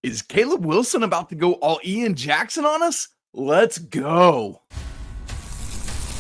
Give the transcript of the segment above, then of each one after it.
Is Caleb Wilson about to go all Ian Jackson on us? Let's go.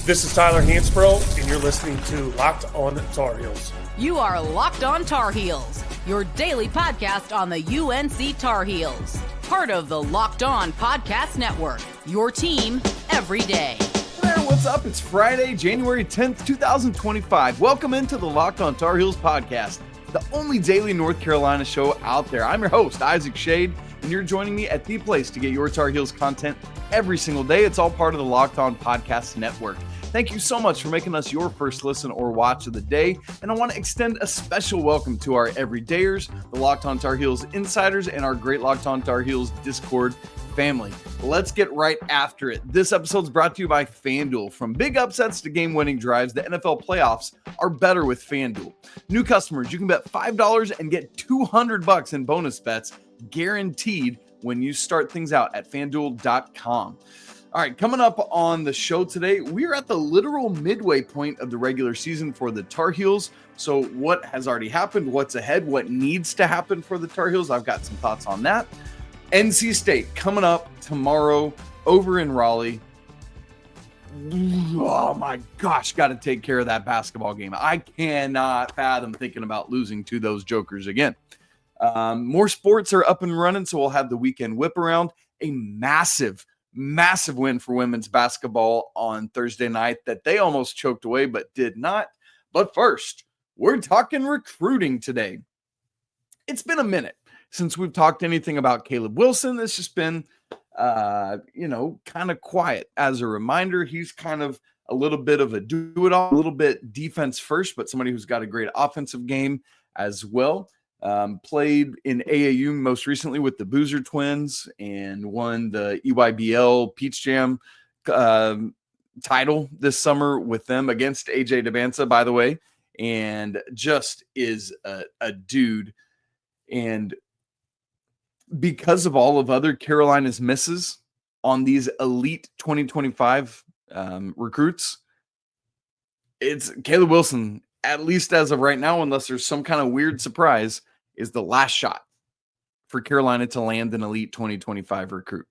This is Tyler Hansbrough, and you're listening to Locked On Tar Heels. You are Locked On Tar Heels, your daily podcast on the UNC Tar Heels. Part of the Locked On Podcast Network, your team every day. Hey there, what's up? It's Friday, January 10th, 2025. Welcome into the Locked On Tar Heels podcast, the only daily North Carolina show out there. I'm your host, Isaac Schade, and you're joining me at the place to get your Tar Heels content every single day. It's all part of the Locked On Podcast Network. Thank you so much for making us your first listen or watch of the day. And I want to extend a special welcome to our everydayers, the Locked On Tar Heels insiders, and our great Locked On Tar Heels Discord family. Let's get right after it. This episode is brought to you by FanDuel. From big upsets to game-winning drives, the NFL playoffs are better with FanDuel. New customers, you can bet $5 and get $200 in bonus bets guaranteed when you start things out at FanDuel.com. All right, coming up on the show today, we are at the literal midway point of the regular season for the Tar Heels. So what has already happened, what's ahead, what needs to happen for the Tar Heels? I've got some thoughts on that. NC State coming up tomorrow over in Raleigh. Oh my gosh, got to take care of that basketball game. I cannot fathom thinking about losing to those jokers again. More sports are up and running, so we'll have the weekend whip around. A massive win for women's basketball on Thursday night that they almost choked away but did not. But first, we're talking recruiting today. It's been a minute since we've talked anything about Caleb Wilson. It's just been, kind of quiet. As a reminder, he's kind of a little bit of a do-it-all, a little bit defense first, but somebody who's got a great offensive game as well. Played in AAU most recently with the Boozer Twins and won the EYBL Peach Jam title this summer with them against AJ Debanza, by the way, and just is a dude. And because of all of other Carolina's misses on these elite 2025 recruits, it's Caleb Wilson, at least as of right now, unless there's some kind of weird surprise, is the last shot for Carolina to land an elite 2025 recruit.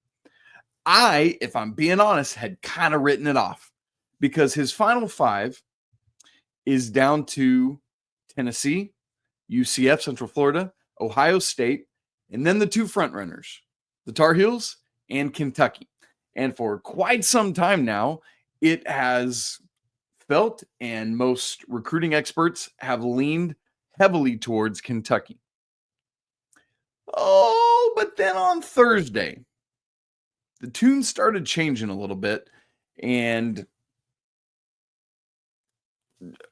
I, if I'm being honest, had kind of written it off because his final five is down to Tennessee, UCF, Central Florida, Ohio State, and then the two frontrunners, the Tar Heels and Kentucky. And for quite some time now, it has felt, and most recruiting experts have leaned heavily towards Kentucky. Oh, but then on Thursday, the tune started changing a little bit, and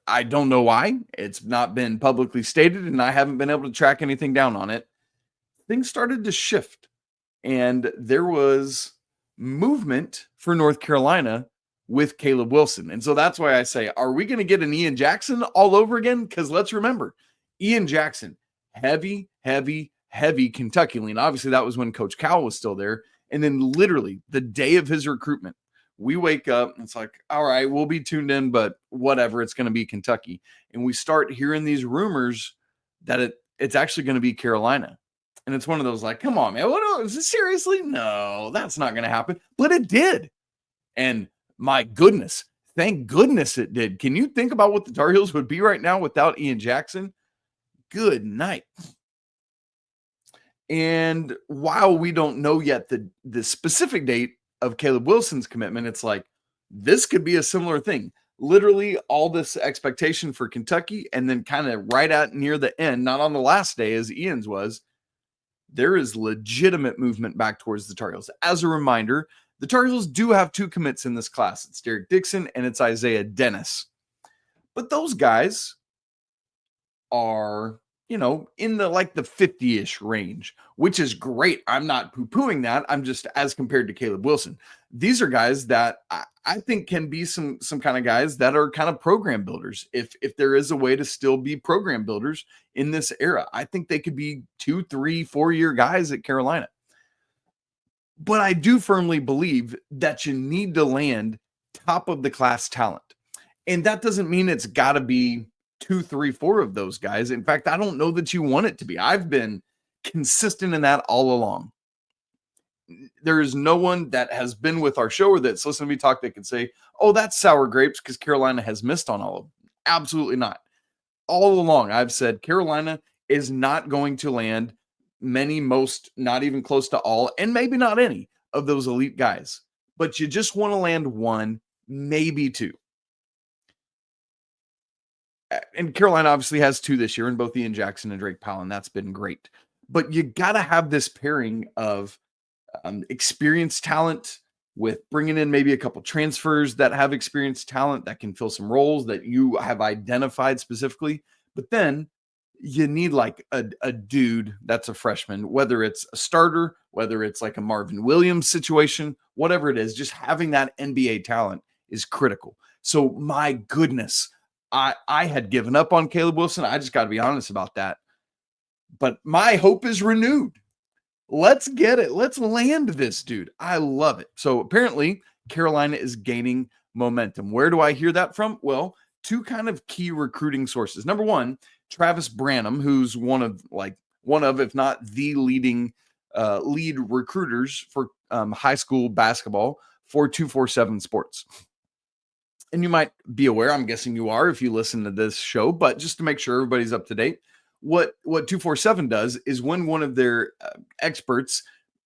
I don't know why. It's not been publicly stated, and I haven't been able to track anything down on it. Things started to shift, and there was movement for North Carolina with Caleb Wilson. And so that's why I say, are we going to get an Ian Jackson all over again? Because let's remember, Ian Jackson, heavy Kentucky lean. Obviously, that was when Coach Powell was still there. And then literally the day of his recruitment, we wake up and it's like, all right, we'll be tuned in, but whatever, it's going to be Kentucky. And we start hearing these rumors that it's actually going to be Carolina. And it's one of those like, come on, man. What, is this seriously? No, that's not going to happen. But it did. And my goodness, thank goodness it did. Can you think about what the Tar Heels would be right now without Ian Jackson? Good night. And while we don't know yet the specific date of Caleb Wilson's commitment, it's like this could be a similar thing. Literally all this expectation for Kentucky, and then kind of right at near the end, not on the last day as Ian's was, there is legitimate movement back towards the Tar Heels. As a reminder, the Tar Heels do have two commits in this class. It's Derek Dixon and it's Isaiah Dennis. But those guys are, in the 50-ish range, which is great. I'm not poo-pooing that. I'm just, as compared to Caleb Wilson, these are guys that I think can be some kind of guys that are kind of program builders. If there is a way to still be program builders in this era, I think they could be 2, 3, 4-year guys at Carolina. But I do firmly believe that you need to land top of the class talent. And that doesn't mean it's got to be 2, 3, 4 of those guys. In fact, I don't know that you want it to be. I've been consistent in that all along. There is no one that has been with our show or that's listened to me talk that can say, oh, that's sour grapes because Carolina has missed on all of them. Absolutely not. All along, I've said Carolina is not going to land many, most, not even close to all, and maybe not any of those elite guys. But you just want to land one, maybe two. And Carolina obviously has two this year in both Ian Jackson and Drake Powell, and that's been great. But you got to have this pairing of experienced talent with bringing in maybe a couple transfers that have experienced talent that can fill some roles that you have identified specifically. But then you need like a dude that's a freshman, whether it's a starter, whether it's like a Marvin Williams situation, whatever it is, just having that NBA talent is critical. So my goodness, I had given up on Caleb Wilson. I just got to be honest about that. But my hope is renewed. Let's get it. Let's land this dude. I love it. So apparently Carolina is gaining momentum. Where do I hear that from? Well, two kind of key recruiting sources. Number one, Travis Branham, who's one of, if not the lead recruiters for high school basketball for 247 Sports. And you might be aware, I'm guessing you are if you listen to this show, but just to make sure everybody's up to date, what 247 does is when one of their experts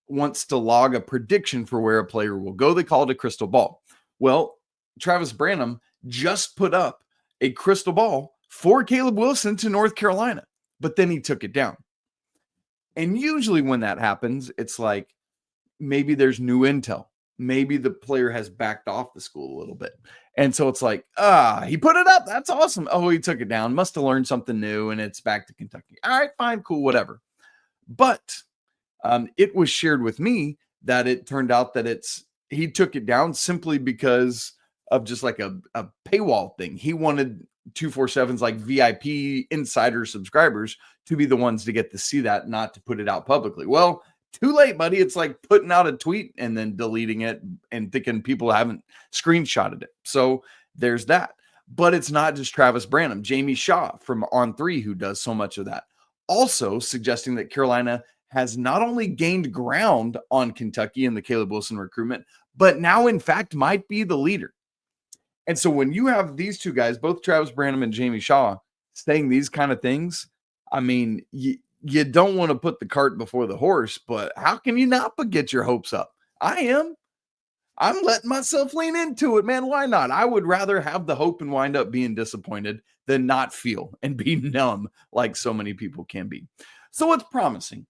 wants to log a prediction for where a player will go, they call it a crystal ball. Well, Travis Branham just put up a crystal ball for Caleb Wilson to North Carolina, but then he took it down. And usually when that happens, it's like maybe there's new intel. Maybe the player has backed off the school a little bit. And so it's like, he put it up. That's awesome. Oh, he took it down. Must have learned something new and it's back to Kentucky. All right, fine, cool, whatever. But it was shared with me that it turned out that he took it down simply because of just like a paywall thing. He wanted 247's like VIP insider subscribers to be the ones to get to see that, not to put it out publicly. Well, too late, buddy. It's like putting out a tweet and then deleting it and thinking people haven't screenshotted it. So there's that. But it's not just Travis Branham. Jamie Shaw from On3, who does so much of that, also suggesting that Carolina has not only gained ground on Kentucky in the Caleb Wilson recruitment, but now, in fact, might be the leader. And so when you have these two guys, both Travis Branham and Jamie Shaw, saying these kind of things, I mean, you don't want to put the cart before the horse, but how can you not but get your hopes up? I'm letting myself lean into it, man. Why not? I would rather have the hope and wind up being disappointed than not feel and be numb like so many people can be. So it's promising.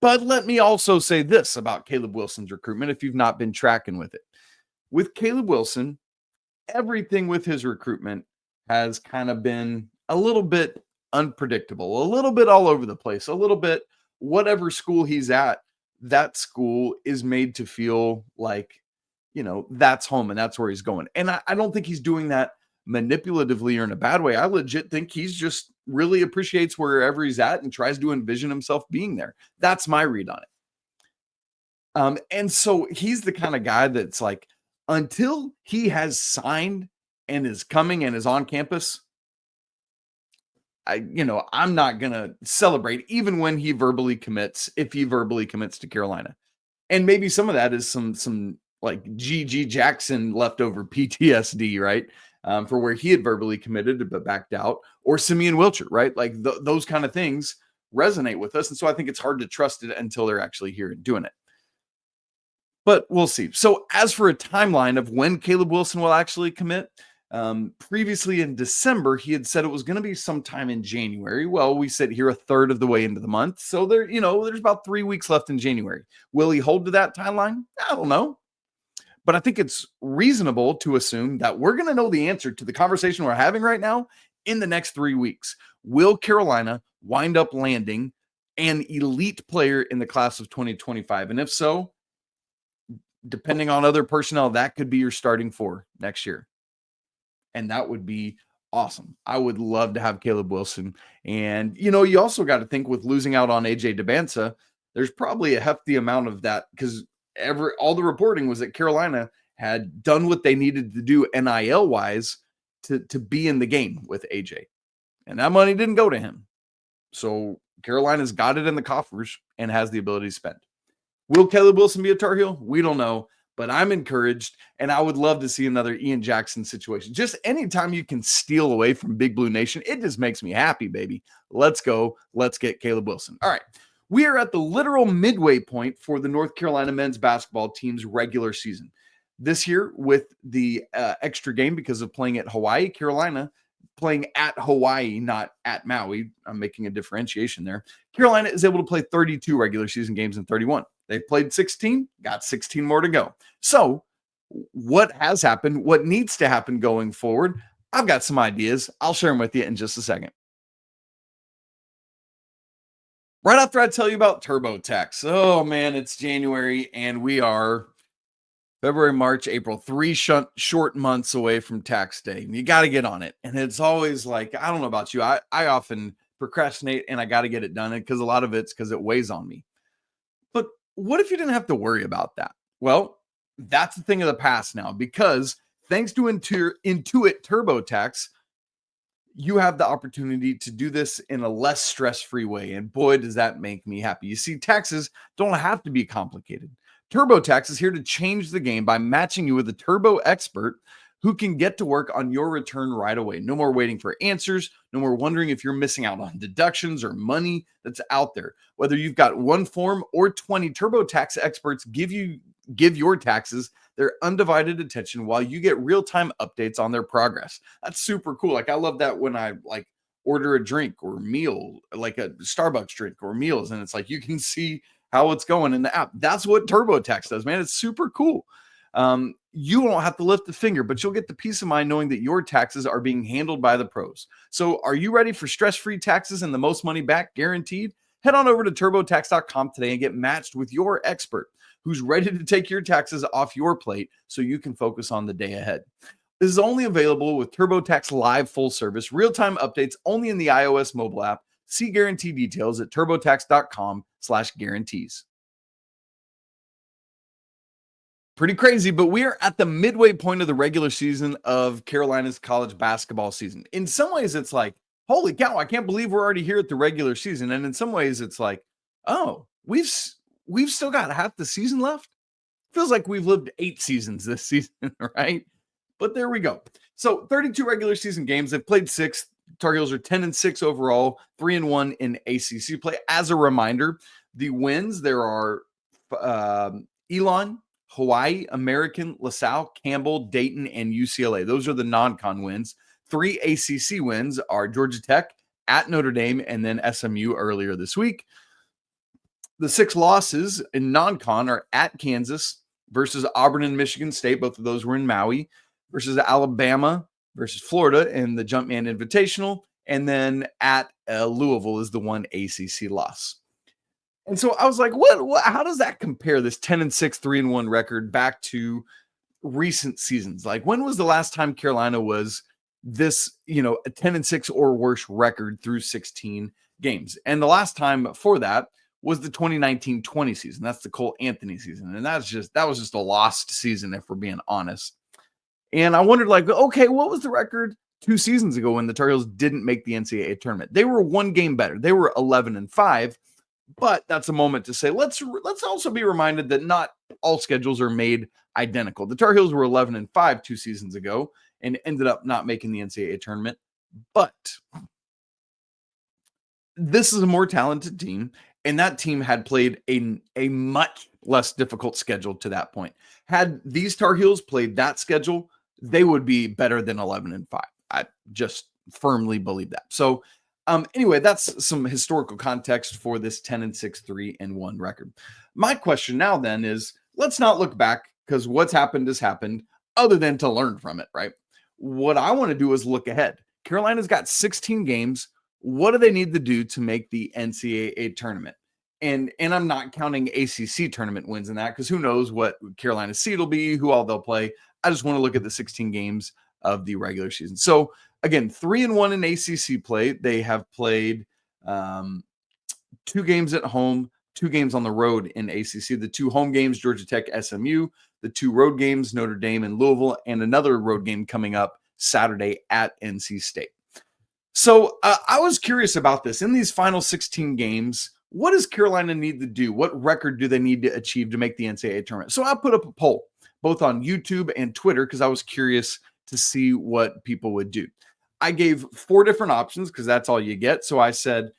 But let me also say this about Caleb Wilson's recruitment, if you've not been tracking with it. With Caleb Wilson, everything with his recruitment has kind of been a little bit unpredictable, a little bit all over the place, a little bit whatever school he's at, that school is made to feel like, that's home and that's where he's going. And I don't think he's doing that manipulatively or in a bad way. I legit think he's just really appreciates wherever he's at and tries to envision himself being there. That's my read on it. And so he's the kind of guy that's like, until he has signed and is coming and is on campus, I'm not going to celebrate even when he verbally commits, if he verbally commits to Carolina. And maybe some of that is some like G.G. Jackson leftover PTSD, right? For where he had verbally committed but backed out, or Simeon Wilcher, right? Like those kind of things resonate with us. And so I think it's hard to trust it until they're actually here and doing it. But we'll see. So as for a timeline of when Caleb Wilson will actually commit, previously in December, he had said it was going to be sometime in January. Well, we sit here a third of the way into the month. So there's about 3 weeks left in January. Will he hold to that timeline? I don't know. But I think it's reasonable to assume that we're going to know the answer to the conversation we're having right now in the next 3 weeks. Will Carolina wind up landing an elite player in the class of 2025? And if so, depending on other personnel, that could be your starting four next year. And that would be awesome. I would love to have Caleb Wilson. And, you also got to think with losing out on AJ DeBansa, there's probably a hefty amount of that because all the reporting was that Carolina had done what they needed to do NIL wise to be in the game with AJ. And that money didn't go to him. So Carolina's got it in the coffers and has the ability to spend. Will Caleb Wilson be a Tar Heel? We don't know, but I'm encouraged, and I would love to see another Ian Jackson situation. Just anytime you can steal away from Big Blue Nation, it just makes me happy, baby. Let's go. Let's get Caleb Wilson. All right. We are at the literal midway point for the North Carolina men's basketball team's regular season. This year, with the extra game because of playing at Hawaii, Carolina playing at Hawaii, not at Maui. I'm making a differentiation there. Carolina is able to play 32 regular season games in 31. They played 16, got 16 more to go. So what has happened, what needs to happen going forward, I've got some ideas. I'll share them with you in just a second. Right after I tell you about TurboTax. Oh, man, it's January, and we are February, March, April, 3 short months away from tax day. You got to get on it. And it's always like, I don't know about you. I often procrastinate, and I got to get it done because a lot of it's because it weighs on me. But what if you didn't have to worry about that? Well, that's the thing of the past now, because thanks to Intuit TurboTax, you have the opportunity to do this in a less stress-free way. And boy, does that make me happy. You see, taxes don't have to be complicated. TurboTax is here to change the game by matching you with a turbo expert who can get to work on your return right away. No more waiting for answers. No more wondering if you're missing out on deductions or money that's out there. Whether you've got one form or 20, TurboTax experts give your taxes their undivided attention while you get real-time updates on their progress. That's super cool. Like, I love that when I order a drink or meal, like a Starbucks drink or meals, and it's like you can see how it's going in the app. That's what TurboTax does, man. It's super cool. You won't have to lift a finger, but you'll get the peace of mind knowing that your taxes are being handled by the pros. So are you ready for stress-free taxes and the most money back guaranteed? Head on over to TurboTax.com today and get matched with your expert who's ready to take your taxes off your plate so you can focus on the day ahead. This is only available with TurboTax Live full service, real-time updates only in the iOS mobile app. See guarantee details at turbotax.com/guarantees. Pretty crazy, but we are at the midway point of the regular season of Carolina's college basketball season. In some ways, it's like, holy cow, I can't believe we're already here at the regular season. And in some ways, it's like, oh, we've still got half the season left. Feels like we've lived 8 seasons this season, right? But there we go. So 32 regular season games. They've played 6. Tar Heels are 10-6 overall, 3-1 in ACC play. As a reminder, the wins, there are Elon, Hawaii, American, LaSalle, Campbell, Dayton, and UCLA. Those are the non-con wins. 3 ACC wins are Georgia Tech, at Notre Dame, and then SMU earlier this week. The 6 losses in non-con are at Kansas versus Auburn and Michigan State. Both of those were in Maui. Versus Alabama versus Florida in the Jumpman Invitational. And then at Louisville is the 1 ACC loss. And so I was like, what how does that compare, this 10-6, 3-1 record, back to recent seasons? Like, when was the last time Carolina was this, a 10-6 or worse record through 16 games? And the last time for that was the 2019-20 season. That's the Cole Anthony season. And that was just a lost season, if we're being honest. And I wondered, okay, what was the record 2 seasons ago when the Tar Heels didn't make the NCAA tournament? They were 1 game better. They were 11-5, but that's a moment to say, let's also be reminded that not all schedules are made identical. The Tar Heels were 11-5 2 seasons ago and ended up not making the NCAA tournament, but this is a more talented team, and that team had played a much less difficult schedule to that point. Had these Tar Heels played that schedule, they would be better than 11-5. I just firmly believe that. So anyway, that's some historical context for this 10-6, 3-1 record. My question now then is, let's not look back, because what's happened has happened, other than to learn from it, right? What I want to do is look ahead. Carolina's got 16 games. What do they need to do to make the NCAA tournament? And I'm not counting ACC tournament wins in that, because who knows what Carolina's seed will be, who all they'll play. I just want to look at the 16 games of the regular season. So again, 3-1 in ACC play. They have played 2 games at home, 2 games on the road in ACC. The 2 home games, Georgia Tech, SMU. The 2 road games, Notre Dame and Louisville, and another road game coming up Saturday at NC State. So I was curious about this. In these final 16 games, what does Carolina need to do? What record do they need to achieve to make the NCAA tournament? So I put up a poll, both on YouTube and Twitter, because I was curious to see what people would do. I gave 4 different options because that's all you get. So I said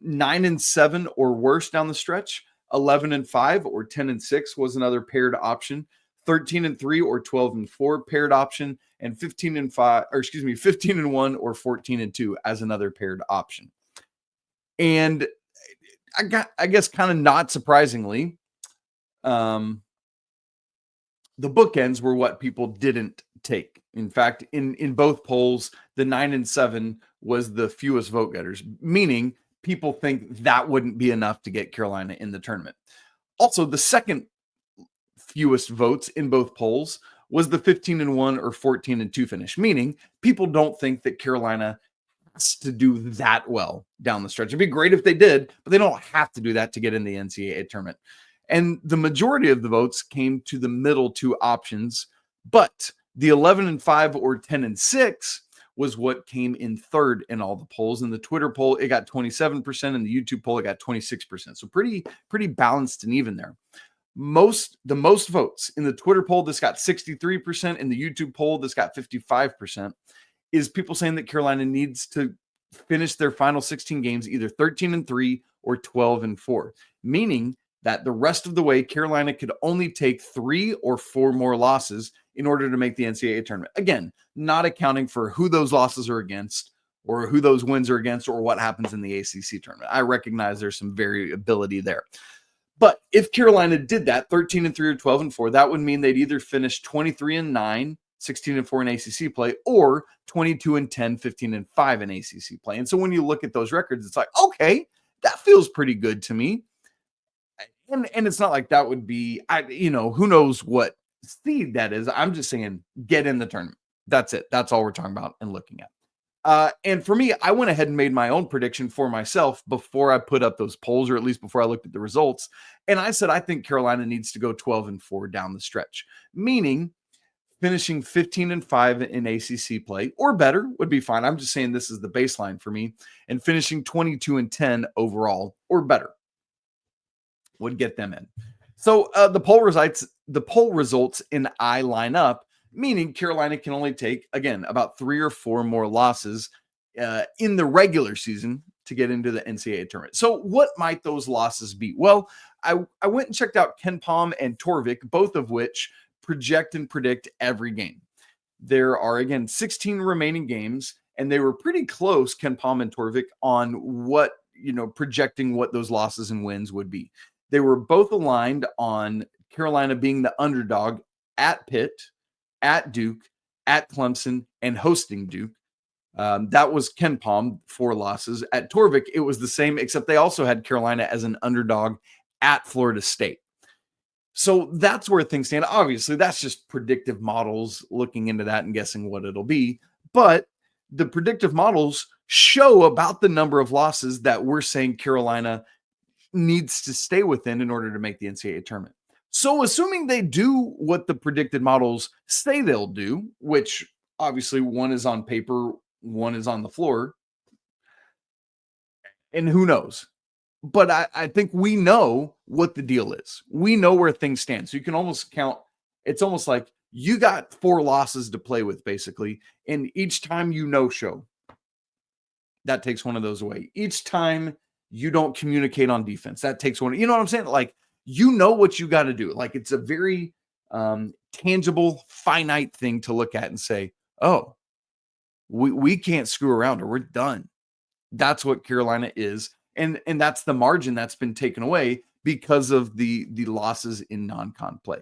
9-7 or worse down the stretch, 11-5 or 10-6 was another paired option, 13-3 or 12-4 paired option, and 15-1 or 14-2 as another paired option. And I guess kind of not surprisingly, the bookends were what people didn't take. In fact, in both polls, the 9-7 was the fewest vote getters, meaning people think that wouldn't be enough to get Carolina in the tournament. Also, the second fewest votes in both polls was the 15-1 or 14-2 finish, meaning people don't think that Carolina has to do that well down the stretch. It'd be great if they did, but they don't have to do that to get in the NCAA tournament. And the majority of the votes came to the middle 2 options, but the 11-5 or 10-6 was what came in third in all the polls. In the Twitter poll, it got 27%. In the YouTube poll, it got 26%. So pretty balanced and even there. The most votes in the Twitter poll, this got 63%. In the YouTube poll, this got 55%, is people saying that Carolina needs to finish their final 16 games either 13-3 or 12-4, meaning that the rest of the way, Carolina could only take 3 or 4 more losses in order to make the NCAA tournament. Again, not accounting for who those losses are against or who those wins are against or what happens in the ACC tournament. I recognize there's some variability there. But if Carolina did that, 13-3 or 12-4, that would mean they'd either finish 23-9, 16-4 in ACC play, or 22-10, 15-5 in ACC play. And so when you look at those records, it's like, okay, that feels pretty good to me. And it's not like that would be, who knows what seed that is. I'm just saying, get in the tournament. That's it. That's all we're talking about and looking at. And for me, I went ahead and made my own prediction for myself before I put up those polls, or at least before I looked at the results. And I said, I think Carolina needs to go 12-4 down the stretch, meaning finishing 15-5 in ACC play or better would be fine. I'm just saying this is the baseline for me, and finishing 22-10 overall or better would get them in. So the poll results in I line up, meaning Carolina can only take, again, about 3 or 4 more losses in the regular season to get into the NCAA tournament. So what might those losses be? Well, I went and checked out KenPom and Torvik, both of which project and predict every game. There are, again, 16 remaining games, and they were pretty close, KenPom and Torvik, on what, projecting what those losses and wins would be. They were both aligned on Carolina being the underdog at Pitt, at Duke, at Clemson, and hosting Duke. That was KenPom, 4 losses. At Torvik, it was the same, except they also had Carolina as an underdog at Florida State. So that's where things stand. Obviously, that's just predictive models looking into that and guessing what it'll be. But the predictive models show about the number of losses that we're saying Carolina needs to stay within in order to make the NCAA tournament. So assuming they do what the predicted models say they'll do, which obviously one is on paper, one is on the floor, and who knows? But I think we know what the deal is. We know where things stand. So you can almost count. It's almost like you got 4 losses to play with, basically. And each time you no-show, that takes one of those away. Each time you don't communicate on defense, that takes one. You know what I'm saying? Like, you know what you got to do. Like, it's a very tangible, finite thing to look at and say, oh, we can't screw around or we're done. That's what Carolina is. And that's the margin that's been taken away because of the losses in non-con play.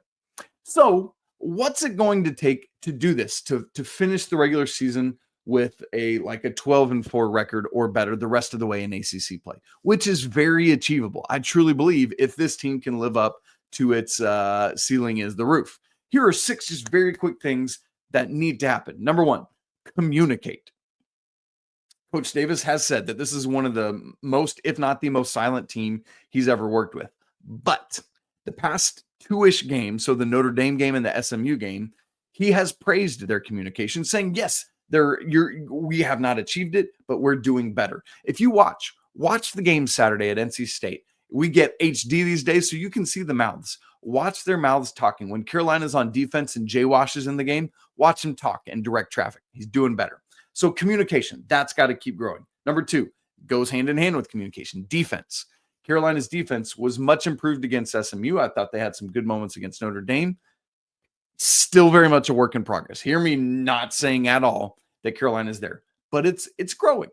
So what's it going to take to do this, to finish the regular season with a 12-4 record or better the rest of the way in ACC play, which is very achievable. I truly believe if this team can live up to its ceiling is the roof. Here are 6 just very quick things that need to happen. Number 1, communicate. Coach Davis has said that this is one of the most, if not the most silent team he's ever worked with. But the past 2-ish games, so the Notre Dame game and the SMU game, he has praised their communication, saying, yes, We have not achieved it, but we're doing better. If you watch the game Saturday at NC State, we get HD these days, so you can see the mouths. Watch their mouths talking. When Carolina's on defense and Jay Wash is in the game, watch him talk and direct traffic. He's doing better. So communication, that's got to keep growing. Number 2, goes hand in hand with communication. Defense. Carolina's defense was much improved against SMU. I thought they had some good moments against Notre Dame. Still very much a work in progress. Hear me not saying at all that Carolina's there, but it's growing.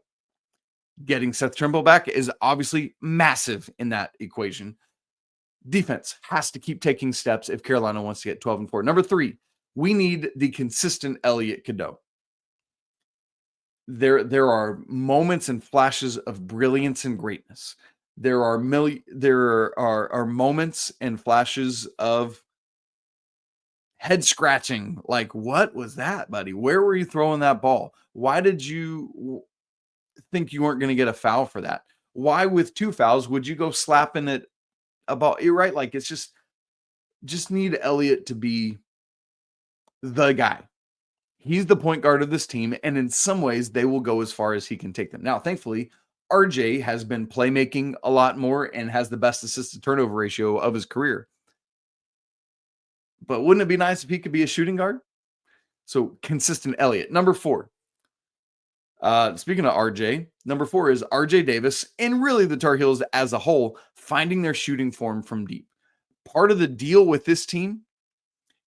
Getting Seth Trimble back is obviously massive in that equation. Defense has to keep taking steps if Carolina wants to get 12-4. Number 3, we need the consistent Elliot Cadeau. There are moments and flashes of brilliance and greatness. There are moments and flashes of head scratching. Like, what was that, buddy? Where were you throwing that ball? Why did you think you weren't going to get a foul for that? Why, with 2 fouls, would you go slapping it about? You're right. Like, it's just need Elliot to be the guy. He's the point guard of this team, and in some ways, they will go as far as he can take them. Now, thankfully, RJ has been playmaking a lot more and has the best assist-to-turnover ratio of his career. But wouldn't it be nice if he could be a shooting guard? So, consistent Elliot. Number 4. Speaking of RJ, number 4 is RJ Davis, and really the Tar Heels as a whole, finding their shooting form from deep. Part of the deal with this team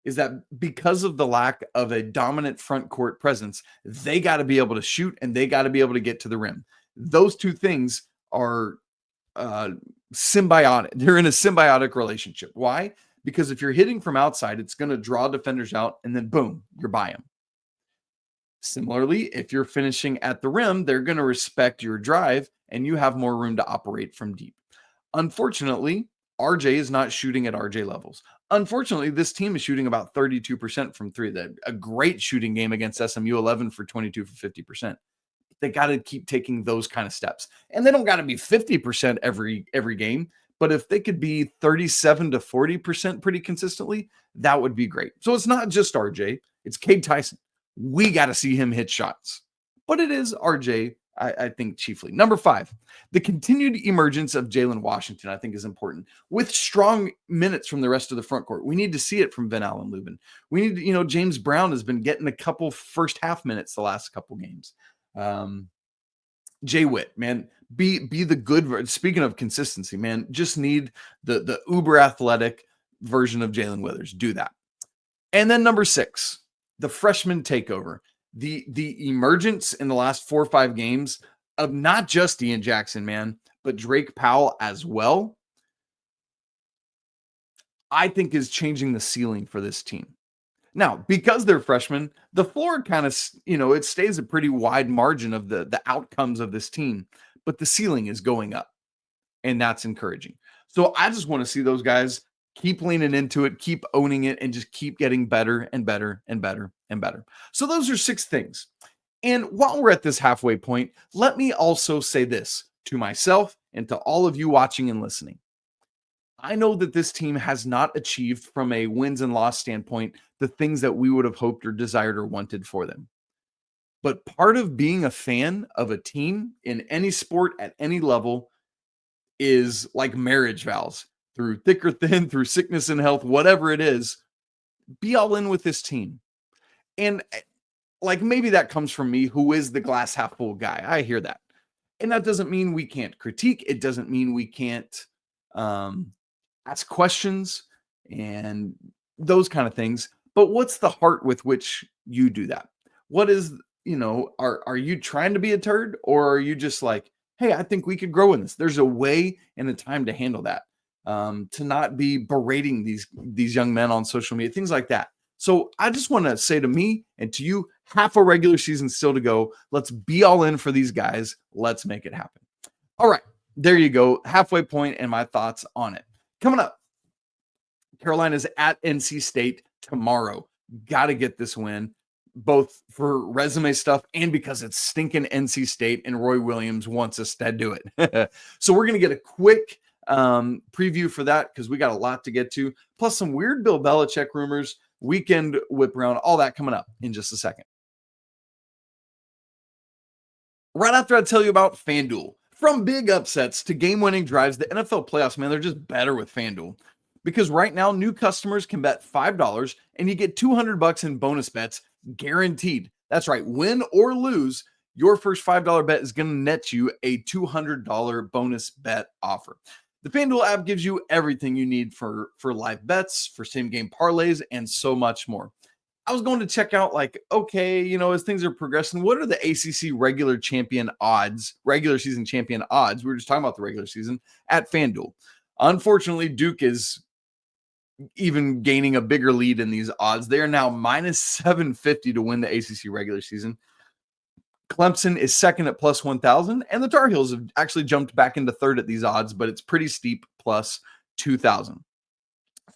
is that because of the lack of a dominant front court presence, they got to be able to shoot and they got to be able to get to the rim. Those two things are symbiotic. They're in a symbiotic relationship. Why? Because if you're hitting from outside, it's going to draw defenders out, and then boom, you're by them. Similarly, if you're finishing at the rim, they're going to respect your drive, and you have more room to operate from deep. Unfortunately, RJ is not shooting at RJ levels. Unfortunately, this team is shooting about 32% from 3. A great shooting game against SMU, 11 for 22 for 50%. They got to keep taking those kind of steps. And they don't got to be 50% every game, but if they could be 37 to 40% pretty consistently, that would be great. So it's not just RJ, it's Cade Tyson. We got to see him hit shots. But it is RJ, I think, chiefly. Number 5, the continued emergence of Jalen Washington, I think, is important. With strong minutes from the rest of the front court. We need to see it from Van Allen Lubin. We need to, James Brown has been getting a couple first half minutes the last couple games. Jay Witt, man, be the good. Speaking of consistency, man, just need the uber athletic version of Jalen Withers. Do that. And then number 6, the freshman takeover. The emergence in the last 4 or 5 games of not just Ian Jackson, man, but Drake Powell as well, I think is changing the ceiling for this team. Now, because they're freshmen, the floor kind of, it stays a pretty wide margin of the outcomes of this team, but the ceiling is going up, and that's encouraging. So I just want to see those guys keep leaning into it, keep owning it, and just keep getting better and better and better and better. So those are 6 things. And while we're at this halfway point, let me also say this to myself and to all of you watching and listening. I know that this team has not achieved, from a wins and loss standpoint, the things that we would have hoped or desired or wanted for them. But part of being a fan of a team in any sport at any level is like marriage vows. Through thick or thin, through sickness and health, whatever it is, be all in with this team. And like, maybe that comes from me, who is the glass half full guy. I hear that. And that doesn't mean we can't critique. It doesn't mean we can't ask questions and those kind of things. But what's the heart with which you do that? What is, are you trying to be a turd, or are you just like, hey, I think we could grow in this? There's a way and a time to handle that. To not be berating these young men on social media, things like that. So I just want to say to me and to you, half a regular season still to go. Let's be all in for these guys. Let's make it happen. All right, there you go. Halfway point and my thoughts on it. Coming up, Carolina's at NC State tomorrow. Got to get this win, both for resume stuff and because it's stinking NC State and Roy Williams wants us to do it. So we're going to get a quick preview for that because we got a lot to get to, plus some weird Bill Belichick rumors, weekend whip around, all that coming up in just a second. Right after I tell you about FanDuel. From big upsets to game-winning drives, the NFL playoffs, man, they're just better with FanDuel. Because right now, new customers can bet $5 and you get $200 in bonus bets guaranteed. That's right, win or lose, your first $5 bet is going to net you a $200 bonus bet offer. The FanDuel app gives you everything you need for live bets, for same-game parlays, and so much more. I was going to check out, like, okay, as things are progressing, what are the ACC regular season champion odds? We were just talking about the regular season at FanDuel. Unfortunately, Duke is even gaining a bigger lead in these odds. They are now minus 750 to win the ACC regular season. Clemson is second at plus 1,000, and the Tar Heels have actually jumped back into third at these odds, but it's pretty steep, plus 2,000. So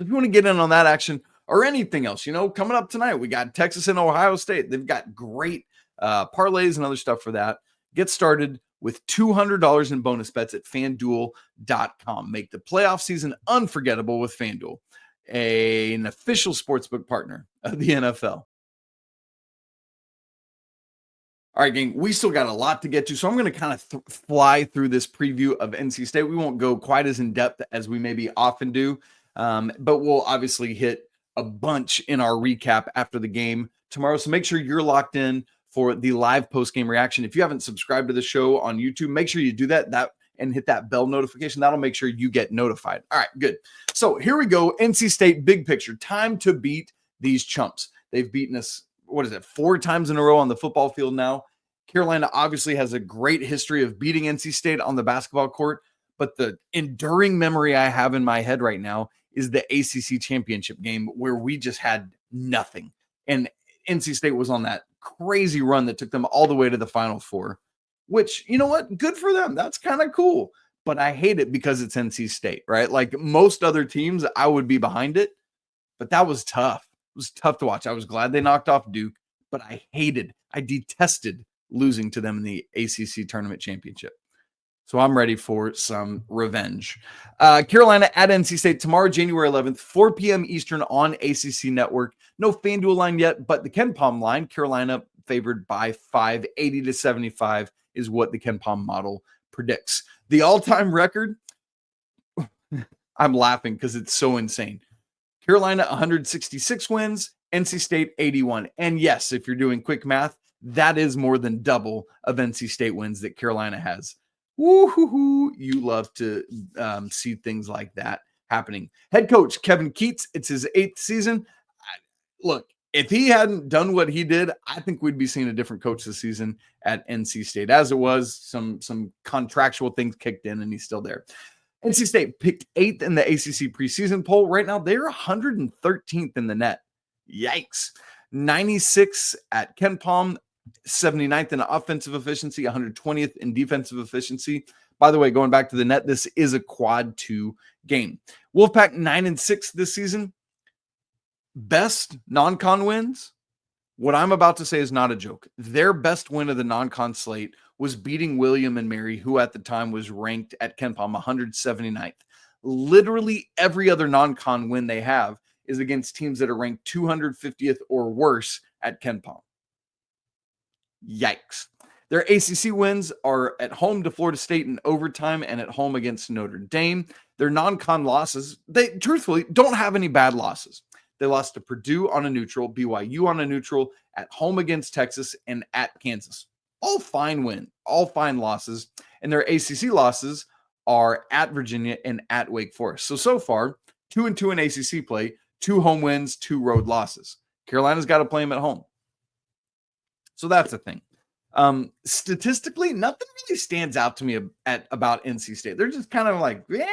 if you want to get in on that action, or anything else, coming up tonight, we got Texas and Ohio State. They've got great parlays and other stuff for that. Get started with $200 in bonus bets at FanDuel.com. Make the playoff season unforgettable with FanDuel, an official sportsbook partner of the NFL. All right, gang, we still got a lot to get to, so I'm going to kind of fly through this preview of NC State. We won't go quite as in-depth as we maybe often do, but we'll obviously hit a bunch in our recap after the game tomorrow. So make sure you're locked in for the live post-game reaction. If you haven't subscribed to the show on YouTube, make sure you do that and hit that bell notification. That'll make sure you get notified. All right, good. So here we go. NC State, big picture. Time to beat these chumps. They've beaten us, 4 times in a row on the football field now. Carolina obviously has a great history of beating NC State on the basketball court, but the enduring memory I have in my head right now is the ACC championship game where we just had nothing. And NC State was on that crazy run that took them all the way to the Final Four, which, you know what? Good for them. That's kind of cool. But I hate it because it's NC State, right? Like most other teams, I would be behind it, but that was tough. It was tough to watch. I was glad they knocked off Duke, but I detested losing to them in the ACC tournament championship. So I'm ready for some revenge. Carolina at NC State tomorrow, January 11th, 4 p.m. Eastern on ACC Network. No FanDuel line yet, but the KenPom line, Carolina favored by 5, 80-75 is what the KenPom model predicts. The all-time record, I'm laughing because it's so insane. Carolina, 166 wins, NC State, 81. And yes, if you're doing quick math, that is more than double of NC State wins that Carolina has. Woo-hoo-hoo. You love to see things like that happening. Head coach Kevin Keatts, it's his 8th season. Look, if he hadn't done what he did, I think we'd be seeing a different coach this season at NC State. As it was, some contractual things kicked in, and he's still there. NC State picked 8th in the ACC preseason poll. Right now, they're 113th in the net. Yikes. 96 at KenPom. 79th in offensive efficiency, 120th in defensive efficiency. By the way, going back to the net, this is a quad 2 game. Wolfpack 9-6 this season. Best non-con wins. What I'm about to say is not a joke. Their best win of the non-con slate was beating William and Mary, who at the time was ranked at KenPom 179th. Literally every other non-con win they have is against teams that are ranked 250th or worse at KenPom. Yikes. Their ACC wins are at home to Florida State in overtime and at home against Notre Dame. Their non-con losses, they truthfully don't have any bad losses. They lost to Purdue on a neutral, BYU on a neutral, at home against Texas, and at Kansas. All fine losses. And their ACC losses are at Virginia and at Wake Forest. So far, 2-2 in ACC play, 2 home wins, 2 road losses. Carolina's got to play them at home. So that's the thing. Statistically, nothing really stands out to me about NC State. They're just kind of like, yeah,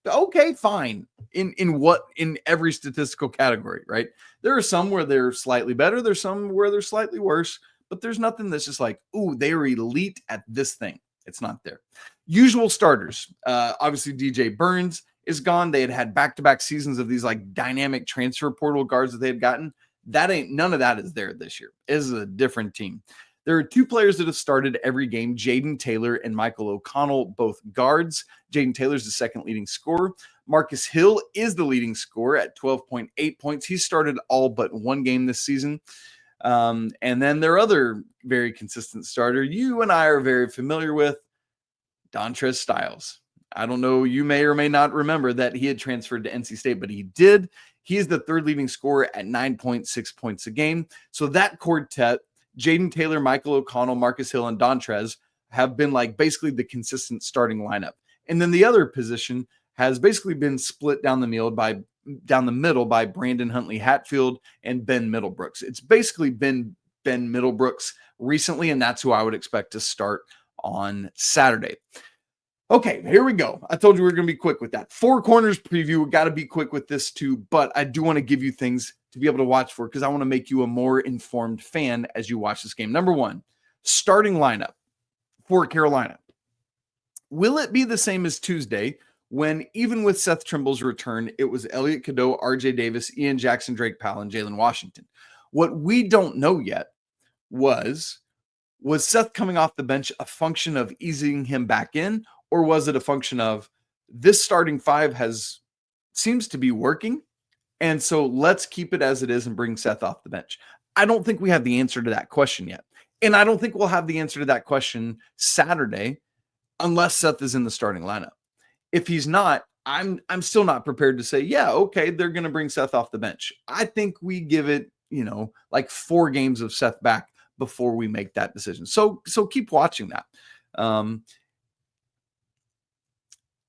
okay, fine. In every statistical category, right? There are some where they're slightly better. There's some where they're slightly worse, but there's nothing that's just like, ooh, they're elite at this thing. It's not there. Usual starters. Obviously, DJ Burns is gone. They had back-to-back seasons of these like dynamic transfer portal guards that they had gotten. None of that is there this year. It is a different team. There are 2 players that have started every game, Jaden Taylor and Michael O'Connell, both guards. Jaden Taylor's the second leading scorer. Marcus Hill is the leading scorer at 12.8 points. He started all but 1 game this season. And then their other very consistent starter, you and I are very familiar with, Dontrez Styles. I don't know, you may or may not remember that he had transferred to NC State, but he did. He is the third leading scorer at 9.6 points a game. So that quartet, Jaden Taylor, Michael O'Connell, Marcus Hill, and Dontrez, have been like basically the consistent starting lineup. And then the other position has basically been split down the middle by Brandon Huntley Hatfield and Ben Middlebrooks. It's basically been Ben Middlebrooks recently, and that's who I would expect to start on Saturday. Okay, here we go. I told you we were going to be quick with that. Four corners preview. We got to be quick with this too, but I do want to give you things to be able to watch for because I want to make you a more informed fan as you watch this game. Number one, starting lineup for Carolina. Will it be the same as Tuesday when even with Seth Trimble's return, it was Elliot Cadeau, RJ Davis, Ian Jackson, Drake Powell, and Jalen Washington? What we don't know yet was Seth coming off the bench a function of easing him back in, or was it a function of this starting five seems to be working, and so let's keep it as it is and bring Seth off the bench? I don't think we have the answer to that question yet. And I don't think we'll have the answer to that question Saturday unless Seth is in the starting lineup. If he's not, I'm still not prepared to say, yeah, okay, they're going to bring Seth off the bench. I think we give it, like 4 games of Seth back before we make that decision. So keep watching that.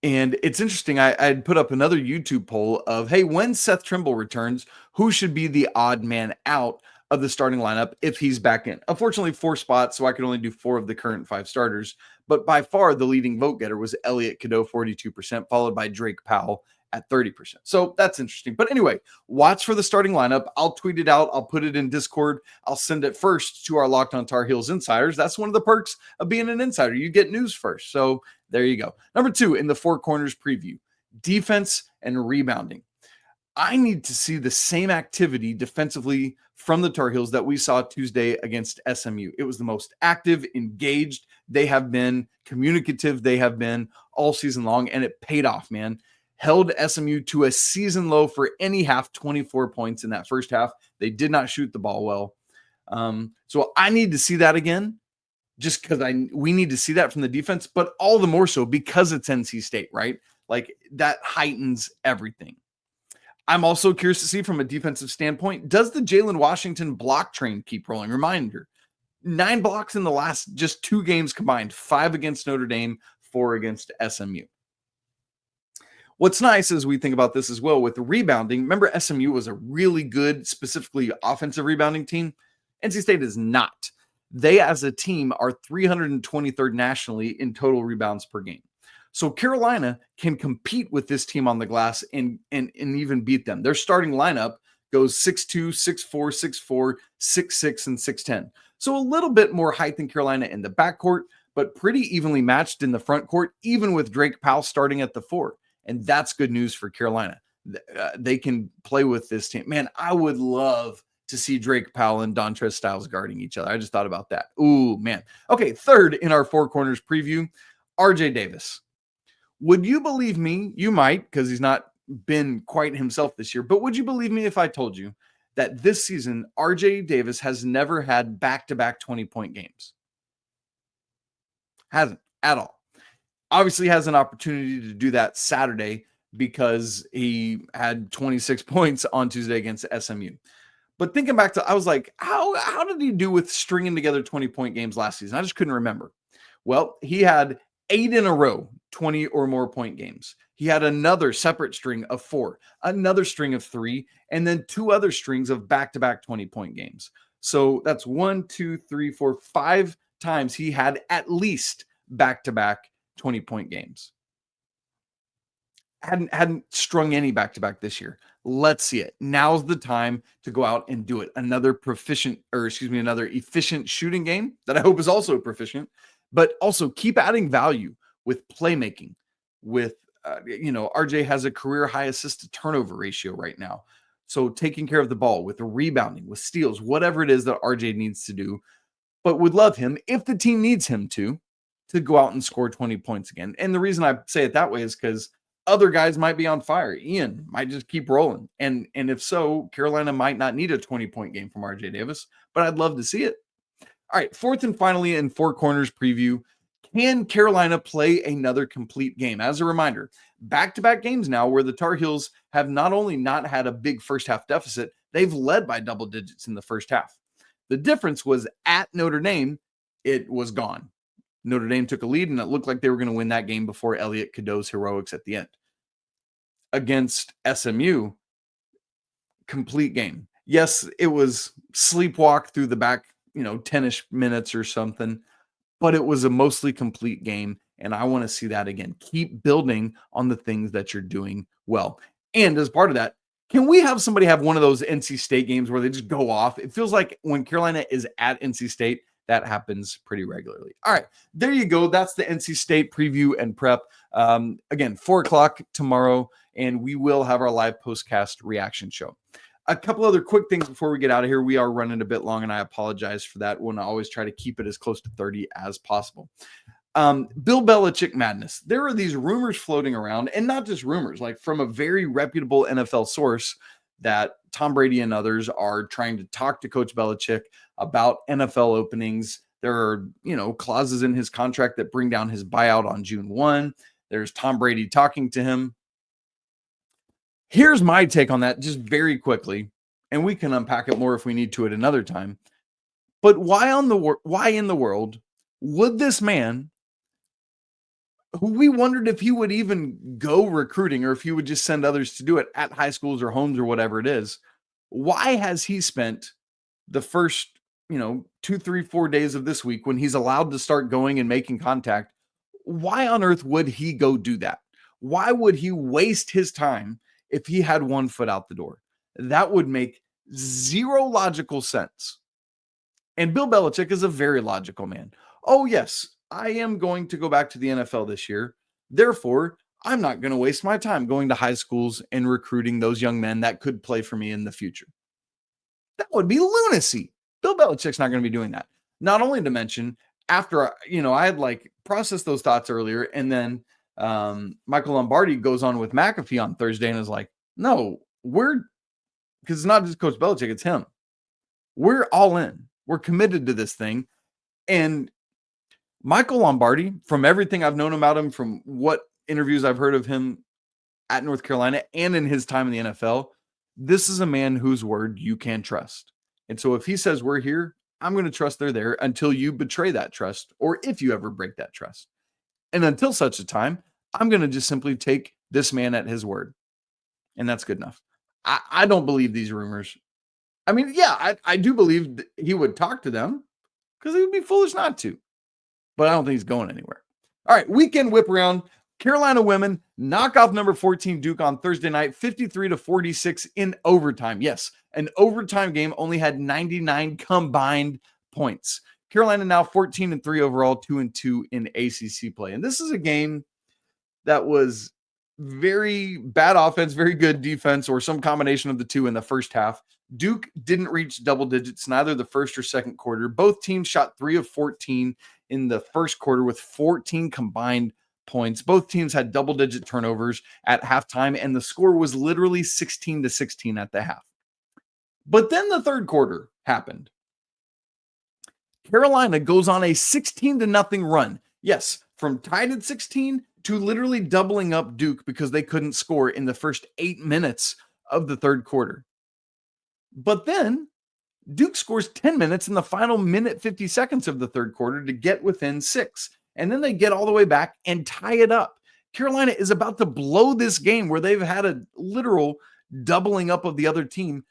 And it's interesting. I'd put up another YouTube poll of, hey, when Seth Trimble returns, who should be the odd man out of the starting lineup if he's back in? Unfortunately, 4 spots, so I could only do 4 of the current 5 starters. But by far, the leading vote getter was Elliot Cadeau, 42%, followed by Drake Powell at 30%. So that's interesting. But anyway, watch for the starting lineup. I'll tweet it out. I'll put it in Discord. I'll send it first to our Locked On Tar Heels insiders. That's one of the perks of being an insider. You get news first. So there you go. Number 2 in the Four Corners preview, defense and rebounding. I need to see the same activity defensively from the Tar Heels that we saw Tuesday against SMU. It was the most active, engaged they have been, communicative they have been all season long, and it paid off, man. Held SMU to a season low for any half, 24 points in that first half. They did not shoot the ball well. So I need to see that again, just because we need to see that from the defense, but all the more so because it's NC State, right? Like that heightens everything. I'm also curious to see from a defensive standpoint, does the Jalen Washington block train keep rolling? Reminder, 9 blocks in the last just 2 games combined, 5 against Notre Dame, 4 against SMU. What's nice as we think about this as well with the rebounding, remember SMU was a really good, specifically offensive rebounding team. NC State is not. They as a team are 323rd nationally in total rebounds per game. So Carolina can compete with this team on the glass and even beat them. Their starting lineup goes 6'2", 6'4", 6'4", 6'6", and 6'10". So a little bit more height than Carolina in the backcourt, but pretty evenly matched in the front court, even with Drake Powell starting at the 4. And that's good news for Carolina. They can play with this team. Man, I would love to see Drake Powell and Dontrez Styles guarding each other. I just thought about that. Ooh, man. Okay, third in our Four Corners preview, RJ Davis. Would you believe me? You might, because he's not been quite himself this year. But would you believe me if I told you that this season, RJ Davis has never had back-to-back 20-point games? Hasn't at all. Obviously has an opportunity to do that Saturday because he had 26 points on Tuesday against SMU. But thinking back to, I was like, how did he do with stringing together 20-point games last season? I just couldn't remember. Well, he had 8 in a row, 20 or more point games. He had another separate string of 4, another string of 3, and then 2 other strings of back-to-back 20-point games. So that's 1, 2, 3, 4, 5 times he had at least back-to-back 20-point games. Hadn't strung any back-to-back this year. Let's see it. Now's the time to go out and do it. Another efficient shooting game that I hope is also proficient, but also keep adding value with playmaking. With, RJ has a career high assist to turnover ratio right now. So taking care of the ball with the rebounding, with steals, whatever it is that RJ needs to do, but would love him if the team needs him to go out and score 20 points again. And the reason I say it that way is because Other guys might be on fire. Ian might just keep rolling. And if so, Carolina might not need a 20-point game from RJ Davis, but I'd love to see it. All right, fourth and finally in Four Corners preview, can Carolina play another complete game? As a reminder, back-to-back games now where the Tar Heels have not only not had a big first half deficit, they've led by double digits in the first half. The difference was at Notre Dame, it was gone. Notre Dame took a lead, and it looked like they were going to win that game before Elliot Cadeau's heroics at the end. Against SMU, complete game. Yes, it was sleepwalk through the back, 10-ish minutes or something, but it was a mostly complete game, and I want to see that again. Keep building on the things that you're doing well. And as part of that, can we have somebody have one of those NC State games where they just go off? It feels like when Carolina is at NC State, that happens pretty regularly. All right, there you go. That's the NC State preview and prep. Again, 4 o'clock tomorrow, and we will have our live postcast reaction show. A couple other quick things before we get out of here. We are running a bit long, and I apologize for that. We'll always try to keep it as close to 30 as possible. Bill Belichick madness. There are these rumors floating around, and not just rumors, like from a very reputable NFL source, that Tom Brady and others are trying to talk to Coach Belichick about NFL openings. There are, clauses in his contract that bring down his buyout on June 1. There's Tom Brady talking to him. Here's my take on that just very quickly, and we can unpack it more if we need to at another time. But why in the world would this man, who we wondered if he would even go recruiting or if he would just send others to do it at high schools or homes or whatever it is, why has he spent the first, 2, 3, 4 days of this week when he's allowed to start going and making contact? Why on earth would he go do that? Why would he waste his time if he had one foot out the door? That would make zero logical sense. And Bill Belichick is a very logical man. Oh, yes, I am going to go back to the NFL this year. Therefore, I'm not going to waste my time going to high schools and recruiting those young men that could play for me in the future. That would be lunacy. Bill Belichick's not going to be doing that. Not only to mention, after, I had processed those thoughts earlier, and then Michael Lombardi goes on with McAfee on Thursday and is like, no, because it's not just Coach Belichick, it's him. We're all in. We're committed to this thing. And Michael Lombardi, from everything I've known about him, from what interviews I've heard of him at North Carolina and in his time in the NFL, this is a man whose word you can trust. And so if he says we're here, I'm going to trust they're there until you betray that trust, or if you ever break that trust. And until such a time, I'm going to just simply take this man at his word. And that's good enough. I don't believe these rumors. I mean, yeah, I do believe that he would talk to them because he would be foolish not to. But I don't think he's going anywhere. All right, weekend whip around. Carolina women knock off number 14 Duke on Thursday night, 53-46 in overtime. Yes, an overtime game only had 99 combined points. Carolina now 14-3 overall, 2-2 in ACC play. And this is a game that was very bad offense, very good defense, or some combination of the two in the first half. Duke didn't reach double digits, neither the first or second quarter. Both teams shot 3 of 14 in the first quarter with 14 combined points. Both teams had double-digit turnovers at halftime, and the score was literally 16-16 at the half. But then the third quarter happened. Carolina goes on a 16-0 run. Yes, from tied at 16 to literally doubling up Duke because they couldn't score in the first 8 minutes of the third quarter. But then Duke scores 10 minutes in the final minute 50 seconds of the third quarter to get within 6. And then they get all the way back and tie it up. Carolina is about to blow this game where they've had a literal doubling up of the other team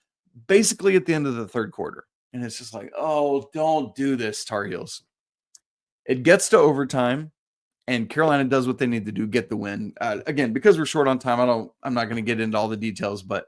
basically at the end of the third quarter. And it's just like, oh, don't do this, Tar Heels. It gets to overtime, and Carolina does what they need to do, get the win. Again, because we're short on time, I'm not going to get into all the details, but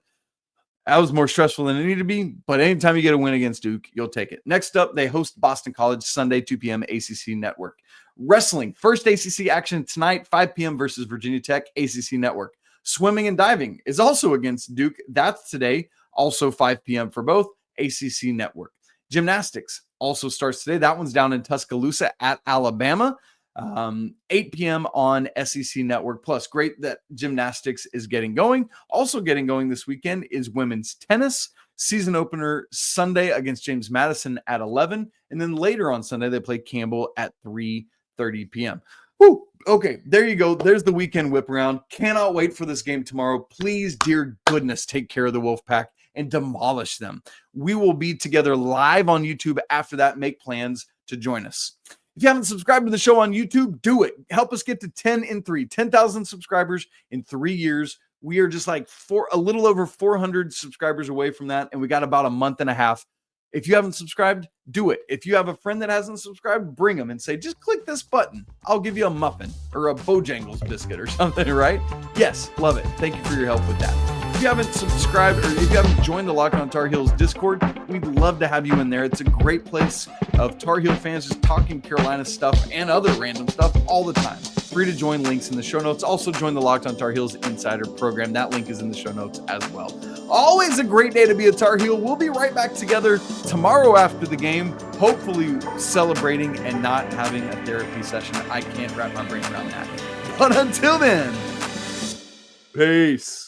that was more stressful than it needed to be. But anytime you get a win against Duke, you'll take it. Next up, they host Boston College Sunday, 2 p.m. ACC Network. Wrestling, first ACC action tonight, 5 p.m. versus Virginia Tech, ACC Network. Swimming and diving is also against Duke. That's today, also 5 p.m. for both, ACC Network. Gymnastics also starts today. That one's down in Tuscaloosa at Alabama. 8 p.m. on SEC Network Plus. Great that gymnastics is getting going. Also getting going this weekend is women's tennis. Season opener Sunday against James Madison at 11. And then later on Sunday, they play Campbell at 3:30 p.m. Woo! Okay, there you go. There's the weekend whip around. Cannot wait for this game tomorrow. Please, dear goodness, take care of the Wolfpack and demolish them. We will be together live on YouTube after that. Make plans to join us. If you haven't subscribed to the show on YouTube, do it. Help us get to 10,000 subscribers in 3 years. We are just like a little over 400 subscribers away from that, and we got about a month and a half. If you haven't subscribed, do it. If you have a friend that hasn't subscribed, bring them and say, just click this button. I'll give you a muffin or a Bojangles biscuit or something, right? Yes, love it. Thank you for your help with that. If you haven't subscribed or if you haven't joined the Locked On Tar Heels Discord, we'd love to have you in there. It's a great place of Tar Heel fans just talking Carolina stuff and other random stuff all the time. Free to join, links in the show notes. Also join the Locked On Tar Heels Insider program. That link is in the show notes as well. Always a great day to be a Tar Heel. We'll be right back together tomorrow after the game, hopefully celebrating and not having a therapy session. I can't wrap my brain around that. But until then, peace.